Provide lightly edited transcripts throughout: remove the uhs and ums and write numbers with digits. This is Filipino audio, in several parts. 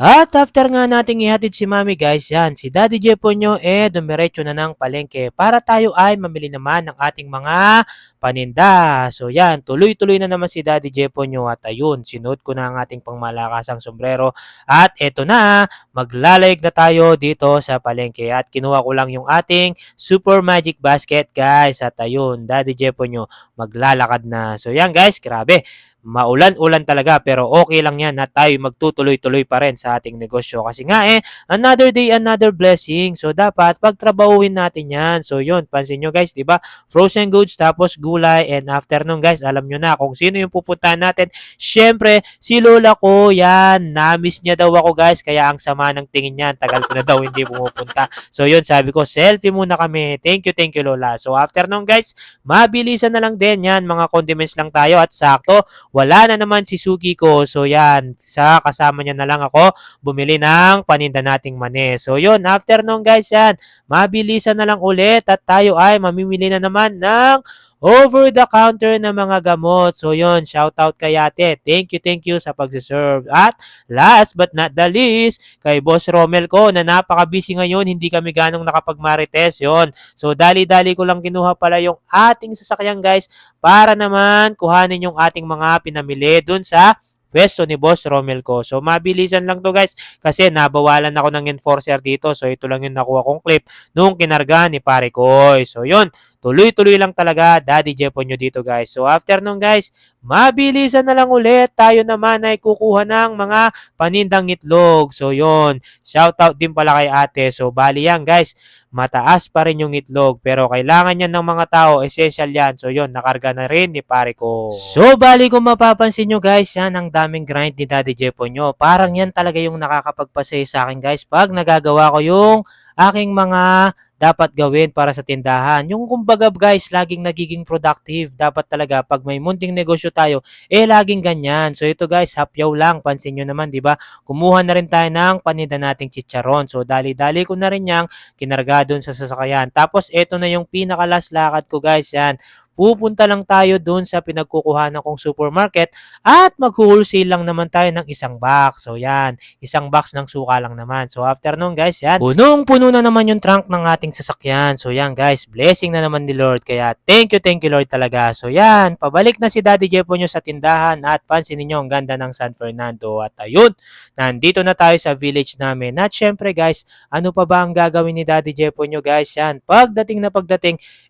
At after nga nating ihatid si Mami guys, yan, si Daddy Jeponyo dumiretso na ng palengke para tayo ay mamili naman ng ating mga paninda. So yan, tuloy-tuloy na naman si Daddy Jeponyo at ayun, sinuot ko na ang ating pangmalakasang sombrero at eto na, maglalayag na tayo dito sa palengke at kinuha ko lang yung ating Super Magic Basket guys at ayun, Daddy Jeponyo maglalakad na. So yan guys, grabe. Maulan-ulan talaga pero okay lang yan at tayo magtutuloy-tuloy pa rin sa ating negosyo kasi nga another day, another blessing. So dapat pagtrabahuin natin yan. So yun, pansin nyo guys, di ba? Frozen goods tapos gulay and after nun guys, alam nyo na kung sino yung pupuntahan natin. Syempre, si lola ko yan. Na-miss niya daw ako guys kaya ang sama ng tingin niyan. Tagal ko na daw hindi pumupunta. So yun, sabi ko, selfie muna kami. Thank you lola. So after nun guys, mabilisan na lang din yan. Mga condiments lang tayo at sakto wala na naman si Suki ko. So yan, sa kasama niya na lang ako bumili ng paninda nating mani. So yun, after nung guys yan, mabilisan na lang ulit at tayo ay mamimili na naman ng over the counter na mga gamot. So yun, shout out kay ate. Thank you sa pagsiserve. At last but not the least, kay Boss Romel ko na napaka-busy ngayon, hindi kami ganong nakapag-marites. Yun. So dali-dali ko lang kinuha pala yung ating sasakyan guys para naman kuhanin yung ating mga pinamili dun sa pwesto ni Boss Romel ko. So, mabilisan lang to guys kasi nabawalan ako ng enforcer dito. So, ito lang yung nakuha kong clip nung kinarga ni Pare Koy. So, yun. Tuloy-tuloy lang talaga Daddy Jepon nyo dito guys. So, after nung guys, mabilisan na lang ulit. Tayo naman ay kukuha ng mga panindang itlog. So, yun. Shoutout din pala kay ate. So, bali yan guys. Mataas pa rin yung itlog pero kailangan yan ng mga tao, essential yan. So yun, nakarga na rin ni Pare ko. So bali kung mapapansin nyo guys, yan ang daming grind ni Daddy Jepo nyo. Parang yan talaga yung nakakapagpasaya sa akin guys pag nagagawa ko yung aking mga dapat gawin para sa tindahan. Yung kumbaga guys, laging nagiging productive. Dapat talaga pag may munting negosyo tayo, laging ganyan. So ito guys, hapyaw lang. Pansin nyo naman, di ba? Kumuha na rin tayo ng paninda nating chicharon. So dali-dali ko na rin yang kinarga doon sa sasakyan. Tapos ito na yung pinakalas lakad ko guys, yan. Pupunta lang tayo doon sa pinagkukuhanan kong supermarket at mag-wholesale lang naman tayo ng isang box. So yan, isang box ng suka lang naman. So after nun guys, yan, punong-puno na naman yung trunk ng ating sasakyan. So yan guys, blessing na naman ni Lord. Kaya thank you Lord talaga. So yan, pabalik na si Daddy Jepo nyo sa tindahan at pansinin nyo ang ganda ng San Fernando. At ayun, nandito na tayo sa village namin. At syempre guys, ano pa ba ang gagawin ni Daddy Jepo nyo guys? Yan, pagdating,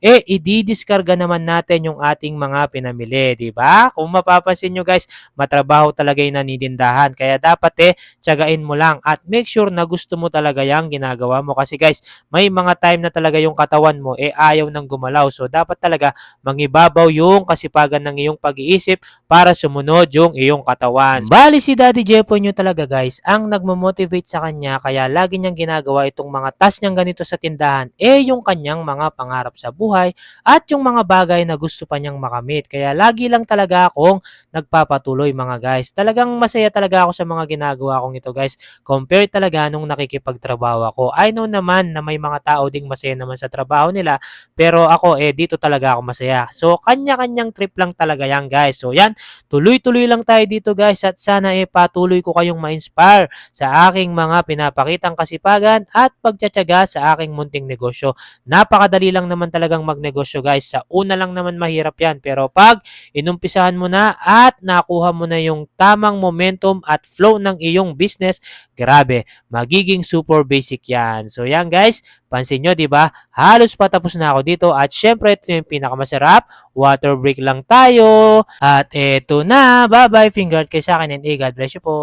ididiskarga naman natin yung ating mga pinamili, di ba? Kung mapapansin nyo guys, matrabaho talaga yung nanindahan. Kaya dapat tiyagain mo lang at make sure na gusto mo talaga yung ginagawa mo. Kasi guys, may mga time na talaga yung katawan mo ayaw nang gumalaw. So dapat talaga mangibabaw yung kasipagan ng iyong pag-iisip para sumunod yung iyong katawan. Bali si Daddy Jepo nyo talaga guys, ang nagmo-motivate sa kanya kaya lagi niyang ginagawa itong mga task niyang ganito sa tindahan yung kanyang mga pangarap sa buhay at yung mga bagay na gusto pa niyang makamit. Kaya lagi lang talaga akong nagpapatuloy mga guys. Talagang masaya talaga ako sa mga ginagawa kong ito guys. Compare talaga nung nakikipagtrabaho ako. I know naman na may mga tao ding masaya naman sa trabaho nila. Pero ako dito talaga ako masaya. So kanya-kanyang trip lang talaga yan guys. So yan, tuloy-tuloy lang tayo dito guys. At sana patuloy ko kayong ma-inspire sa aking mga pinapakitang kasipagan at pagtsatsaga sa aking munting negosyo. Napakadali lang naman talagang magnegosyo guys. Sa una lang naman mahirap yan. Pero pag inumpisahan mo na at nakuha mo na yung tamang momentum at flow ng iyong business, grabe, magiging super basic yan. So yan guys, pansin nyo, di ba? Halos patapos na ako dito at syempre ito yung pinakamasarap. Water break lang tayo. At eto na, bye-bye, finger kay sa akin and God bless you po.